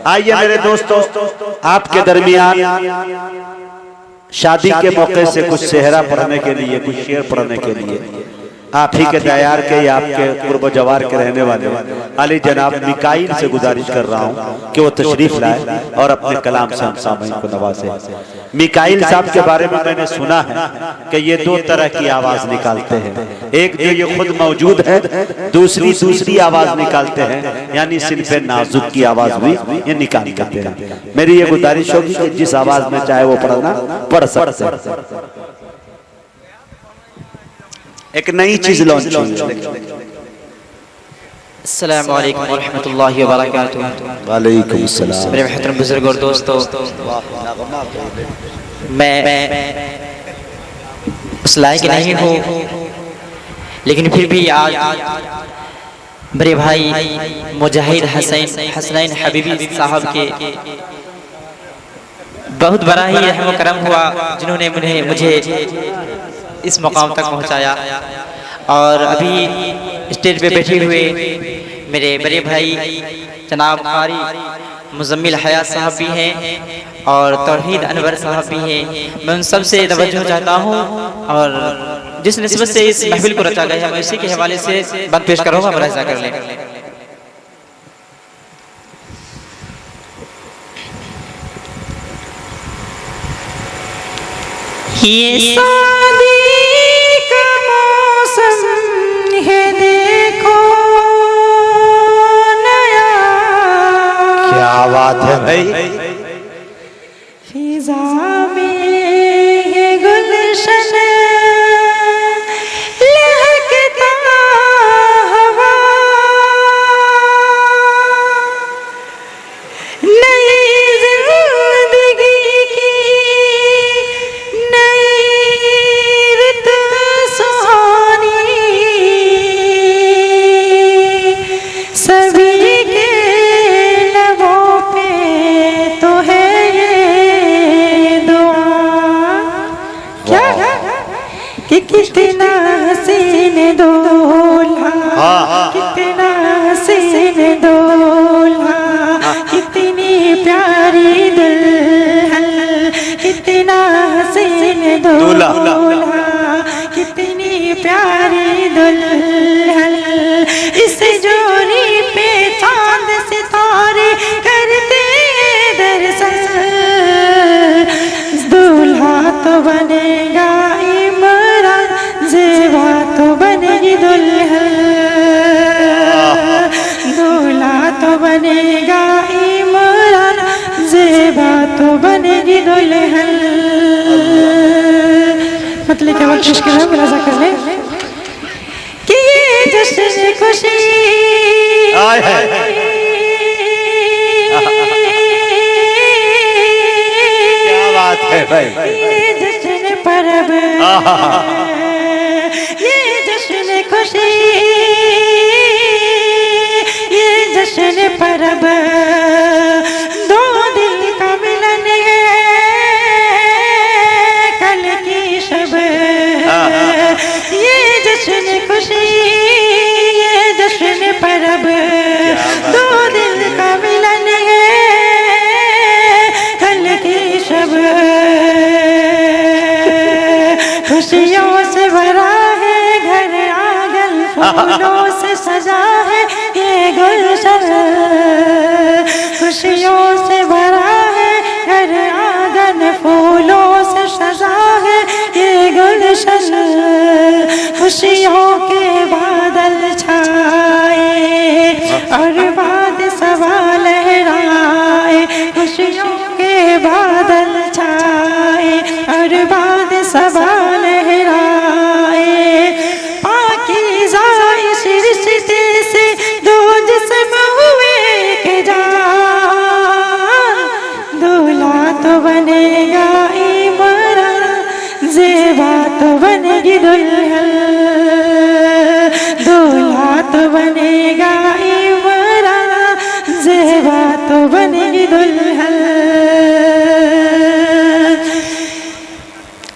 आइए मेरे दोस्तों, आपके दरमियान शादी के मौके से कुछ सेहरा पढ़ने के लिए, कुछ शेर पढ़ने के लिए आप ही के दयार के या आपके कुर्ब जवार के रहने वाले अली जनाब मिकाइल से गुजारिश कर रहा हूं कि वो तशरीफ लाए और अपने कलाम से हम सामईन को नवाजे। मिकाइल साहब के बारे में मैंने सुना है कि ये दो तरह की आवाज निकालते हैं, एक जो ये खुद मौजूद है, दूसरी आवाज निकालते हैं, यानी सिर्फ नाजुक की आवाज भी ये निकाल देते हैं। मेरी ये गुजारिश होगी कि जिस आवाज में चाहे वो पढ़ना पढ़ सकते हैं। एक नई चीज लॉन्च हुई है। अस्सलामु अलैकुम व रहमतुल्लाहि व बरकातुहू। वालेकुम अस्सलाम। मेरे मोहतरम बुजुर्ग और दोस्तों, मैं उस लायक नहीं हूँ, लेकिन फिर भी आज मेरे भाई मुजाहिद हसनैन हबीबी साहब के बहुत बड़ा ही रहम करम हुआ, जिन्होंने मुझे इस मकाम तक पहुंचाया। और अभी स्टेज पे बैठे हुए मेरे बड़े भाई जनाब कारी मुजम्मिल हयात साहब भी हैं और तौहीद अनवर साहब भी हैं। मैं उन सब से तवज्जो चाहता हूँ और जिस निस्बत से इस महफिल को रचा गया है, मैं उसी के हवाले से बात पेश करूँगा, मुलाहिजा कर लें। ये शादी का मौसम है, देखो नया, क्या बात है भाई। फिजा में ये गुलशन लहकता हवा, नई जिंदगी की कितना हसीन दूल्हा, कितना हसीन दूल्हा, कितनी प्यारी दुल्हन, कितना हसीन दूल्हा, कितनी प्यारी दुल्हन। इस जोड़ी पे चांद सितारे करते दरअसल, दूल्हा तो बनेगा ज़ेबा तो बनेगी दुल्हन, दूल्हा तो बनेगा इमरान, ज़ेबा तो बनेगी दुल्हन। मतलब क्या बात मुश्किल है, मुलाजा कर ले कि ये जश्न खुशी क्या बात है भाई। ये जश्न परब, खुशी, ये जश्न परब, दो दिल का मिलन है, कल की शब, ये जश्न खुशी, ये जश्न परब, दो दिल का मिलन है, कल की शब, खुशियों से भरा फूलों से सजा है ये गुलशन, खुशियों से भरा है घर आंगन, फूलों से सजा है ये गुलशन। खुशियों के बादल छाए और बाद सवा लहराए, खुशियों के बादल छाए और बाद सवा लहराए, से दो जिस्म हुए के जान, दूल्हा तो बनेगा इमरान, ज़ेबा तो बनेगी दुल्हन, दूल्हा तो बनेगा इमरान, ज़ेबा तो बनेगी दुल्हन।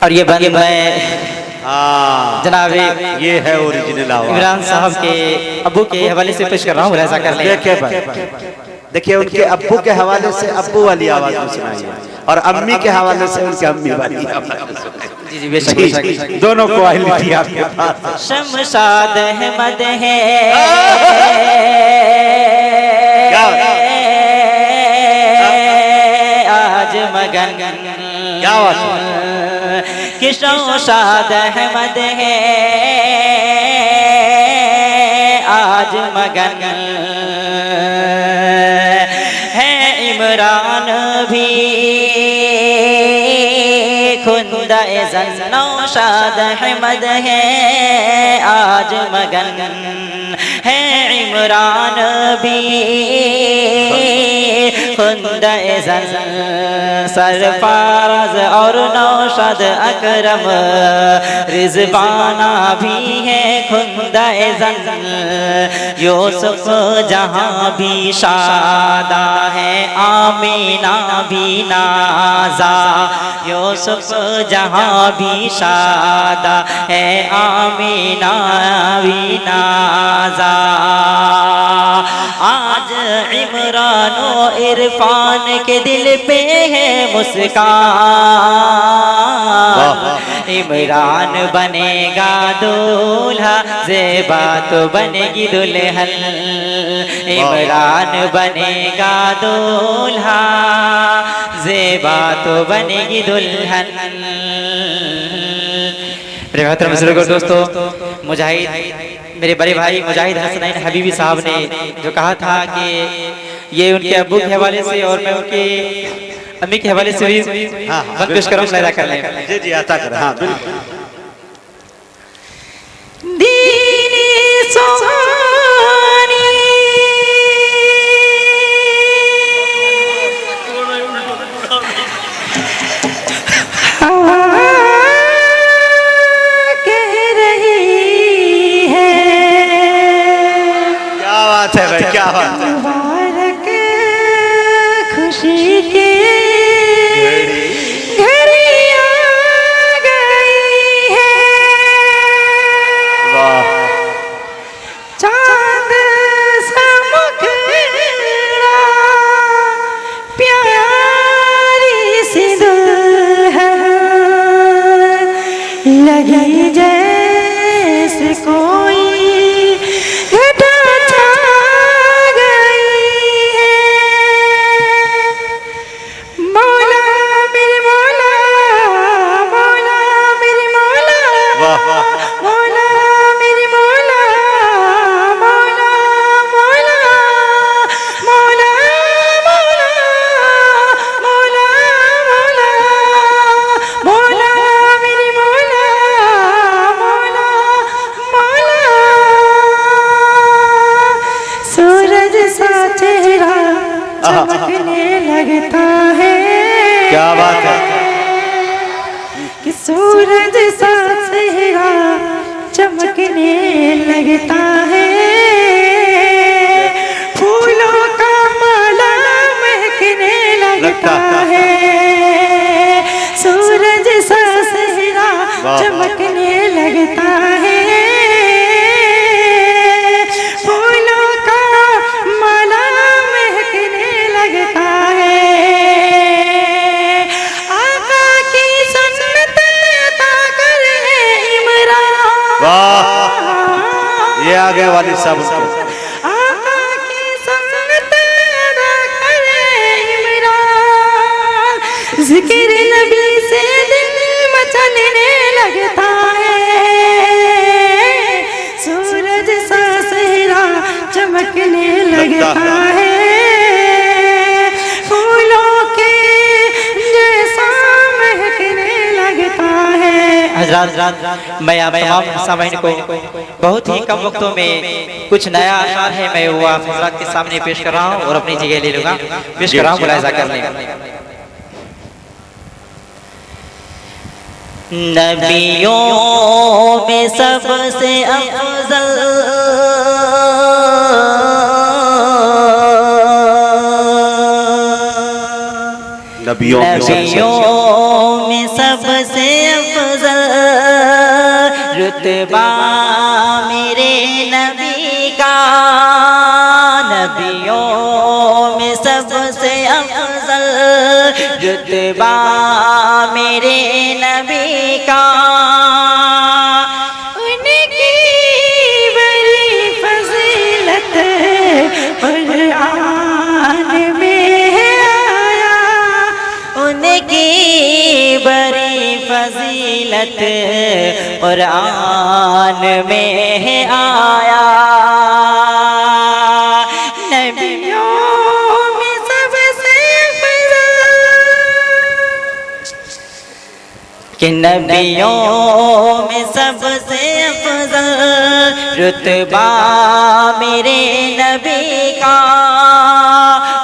और ये बंद मैं जनाब ये है ओरिजिनल आवाज इमरान साहब के अबू के हवाले से पेश कर रहा हूँ, मुलाहिजा कर लें। देखिए उनके अब्बू के हवाले से अब्बू वाली आवाज में सुनाइए और अम्मी के हवाले से उनके अम्मी वाली आवाज। जी जी बेशक दोनों क्वालिटी आपके पास। शमशाद अहमद है आज मगन, क्या बात है कि शमशाद अहमद है आज मगन है, इमरान भी खुंदा नौशाद अहमद है आज मगन है, इमरान भी खुंदा सरफराज और नौशाद अकरम रिजवाना भी है खुंदा यूसुफ जहाँ भी शादा है आमीना भी नाजा, यूसुफ जहाँ भी शादा है आमीना भी नाजा। आज इमरान और इरफान के दिल पे है मुस्कान, इमरान बनेगा दूल्हा ज़ेबा तो बनेगी दुल्हन, इमरान बनेगा दूल्हा ज़ेबा तो बनेगी दुल्हन। मेरे मोहतरम बुजुर्गों दोस्तों, मुजाहिद मेरे बड़े भाई मुजाहिद हसनैन हबीबी साहब ने जो कहा था कि ये उनके अब्बू के हवाले से और मैं उनके अम्मी के हवाले से भी पेश करूँ अदा कर लें। जी जी आता कर। हाँ बिल्कुल। दीनी सुहानी है भाई, क्या बात है। मुबारक खुशी की घड़ी आ गई है, वाह चांद सा मुखड़ा प्यारी सी दुल्हन लगी जैसे कोई चमकने लगता है। क्या बात है कि सूरज सा चेहरा चमकने लगता है, फूलों का माला महकने लगता है, सूरज सा चेहरा चमकने लगता है, ये आगे वाली सब जिक्र नबी से दिल मचलने लगता है, सूरज सा चेहरा चमकने लगता है, फूलों के जैसा महकने लगता है। हज़रात मैं आप तमाम सामईन को बहुत ही कम वक्तों में कुछ नया अशार है मैं वो आप हज़रात के सामने पेश कर रहा हूँ और अपनी जगह ले लूँगा, पेश कर रहा हूँ, मुलाहिज़ा कर लें। नबियों में सबसे अफजल नबियों में सबसे अफजल रुतबा मेरे नबी का, नबियों में अफजल रुतबा मेरे नबी का, उनकी बड़ी फजीलत कुरान में आया, उनकी बड़ी फजीलत कुरान में आया। नबियों में सबसे अफजल, कि नबियों में सबसे अफजल रुतबा मेरे नबी का,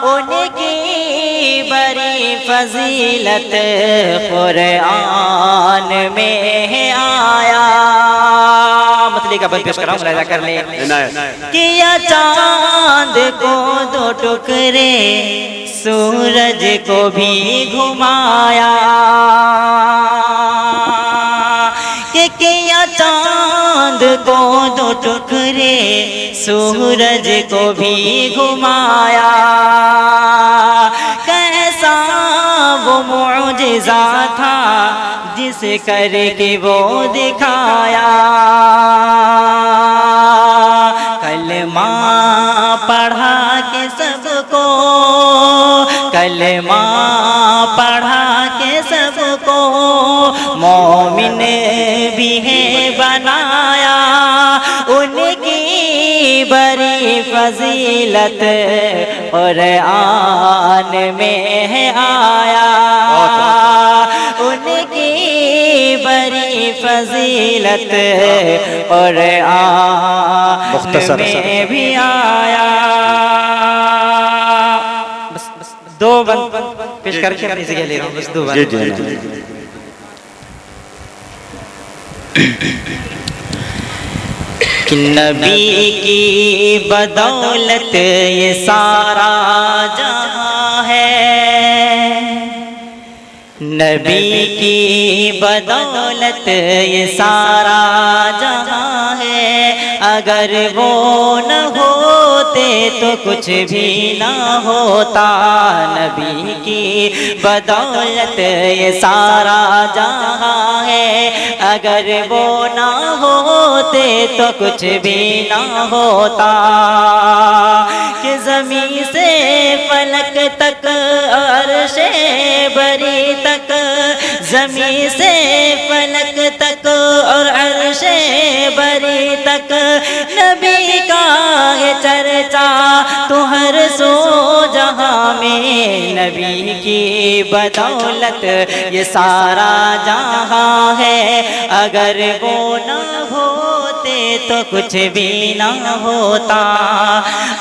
उनकी बड़ी फजीलत कुरान में आया। मतली का बल पेश कर रहा हूँ, मुलाहिजा कर ले। किया चांद को दो टुकड़े, सूरज को भी घुमाया, कि किया चांद को दो टुकड़े, सूरज को भी घुमाया। कैसा वो मुअजिज़ा था जिस करके वो दिखाया, कलमा पढ़ा के सबको, कलमा पढ़ा के सबको मोमिन भी है बनाया, उनकी बड़ी फजीलत कुरान में आया, उनकी बड़ी फजीलत कुरान में भी आया। बस दो बंद पेश करके अपनी जगह ले रहा हूँ, बस दो बंद। कि नबी की बदौलत ये सारा जहां है, नबी की बदौलत ये सारा जहां है, अगर वो न होते तो कुछ भी ना होता। नबी की बदौलत ये सारा जहां है, अगर वो ना होते तो कुछ भी ना होता। कि ज़मीन से फलक तक अर्शे बरी तक, ज़मीन से फलक तक और अर्शे बरी तक, नबी का है चर्चा तो हर सो जहां में। नबी की बदौलत ये सारा जहां है, अगर वो न होते तो कुछ भी ना होता,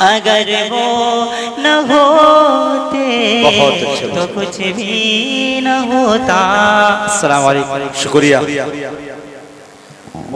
अगर वो न होते तो कुछ भी न होता। अस्सलाम वालेकुम, शुक्रिया।